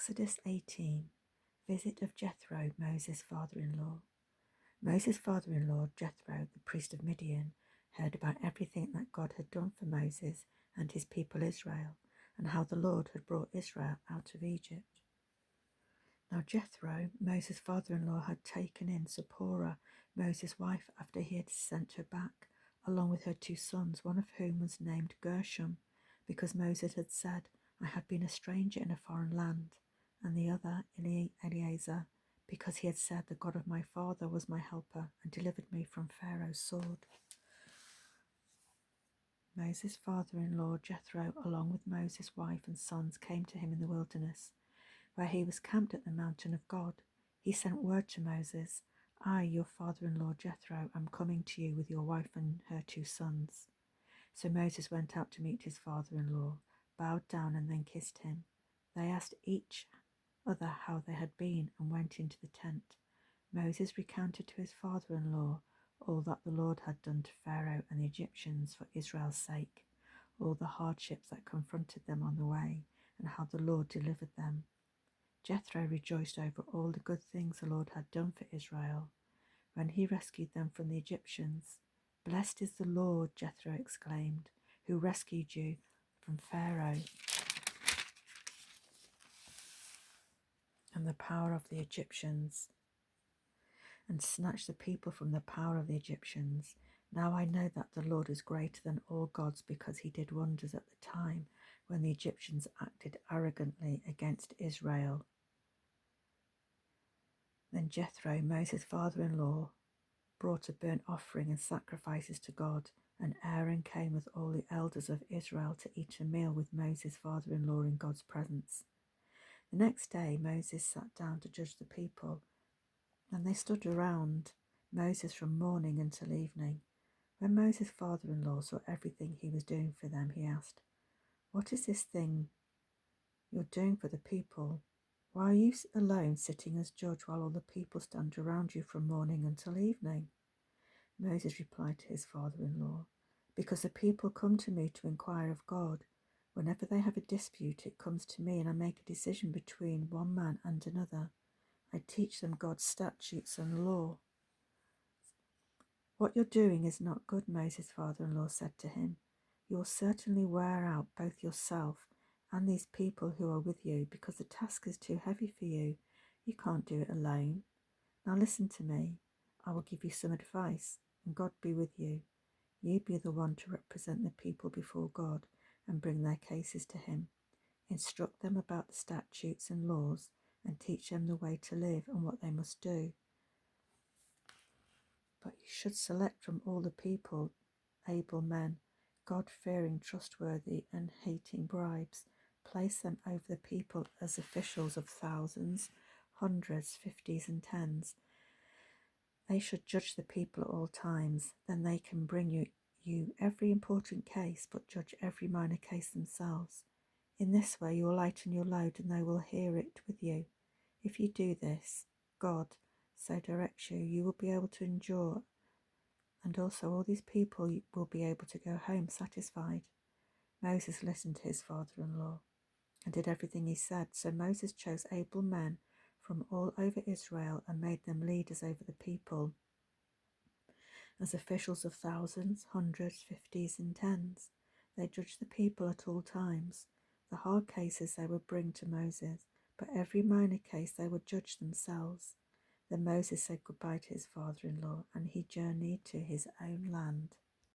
Exodus 18. Visit of Jethro, Moses' father-in-law. Moses' father-in-law, Jethro, the priest of Midian, heard about everything that God had done for Moses and his people Israel, and how the Lord had brought Israel out of Egypt. Now Jethro, Moses' father-in-law, had taken in Zipporah, Moses' wife, after he had sent her back, along with her 2 sons, one of whom was named Gershom, because Moses had said, I have been a stranger in a foreign land, and the other, Eleazar, because he had said, the God of my father was my helper and delivered me from Pharaoh's sword. Moses' father-in-law Jethro, along with Moses' wife and sons, came to him in the wilderness, where he was camped at the mountain of God. He sent word to Moses, I, your father-in-law Jethro, am coming to you with your wife and her 2 sons. So Moses went out to meet his father-in-law, bowed down and then kissed him. They asked each other how they had been and went into the tent. Moses recounted to his father-in-law all that the Lord had done to Pharaoh and the Egyptians for Israel's sake, all the hardships that confronted them on the way, and how the Lord delivered them. Jethro rejoiced over all the good things the Lord had done for Israel when he rescued them from the Egyptians. Blessed is the Lord, Jethro exclaimed, who rescued you from Pharaoh and the power of the Egyptians, and snatched the people from the power of the Egyptians. Now I know that the Lord is greater than all gods, because he did wonders at the time when the Egyptians acted arrogantly against Israel. Then Jethro, Moses' father-in-law, brought a burnt offering and sacrifices to God, and Aaron came with all the elders of Israel to eat a meal with Moses' father-in-law in God's presence. The next day Moses sat down to judge the people, and they stood around Moses from morning until evening. When Moses' father-in-law saw everything he was doing for them, he asked, What is this thing you're doing for the people? Why are you alone sitting as judge while all the people stand around you from morning until evening? Moses replied to his father-in-law, Because the people come to me to inquire of God. Whenever they have a dispute, it comes to me, and I make a decision between one man and another. I teach them God's statutes and law. What you're doing is not good, Moses' father-in-law said to him. You will certainly wear out both yourself and these people who are with you, because the task is too heavy for you. You can't do it alone. Now listen to me. I will give you some advice, and God be with you. You be the one to represent the people before God and bring their cases to him. Instruct them about the statutes and laws, and teach them the way to live and what they must do. But you should select from all the people able men, God-fearing, trustworthy, and hating bribes. Place them over the people as officials of thousands, hundreds, fifties, and tens. They should judge the people at all times. Then they can bring you every important case, but judge every minor case themselves. In this way you will lighten your load, and they will hear it with you. If you do this, God so directs you, you will be able to endure, and also all these people will be able to go home satisfied. Moses listened to his father-in-law and did everything he said. So Moses chose able men from all over Israel and made them leaders over the people, as officials of thousands, hundreds, fifties, and tens. They judged the people at all times. The hard cases they would bring to Moses, but every minor case they would judge themselves. Then Moses said goodbye to his father-in-law, and he journeyed to his own land.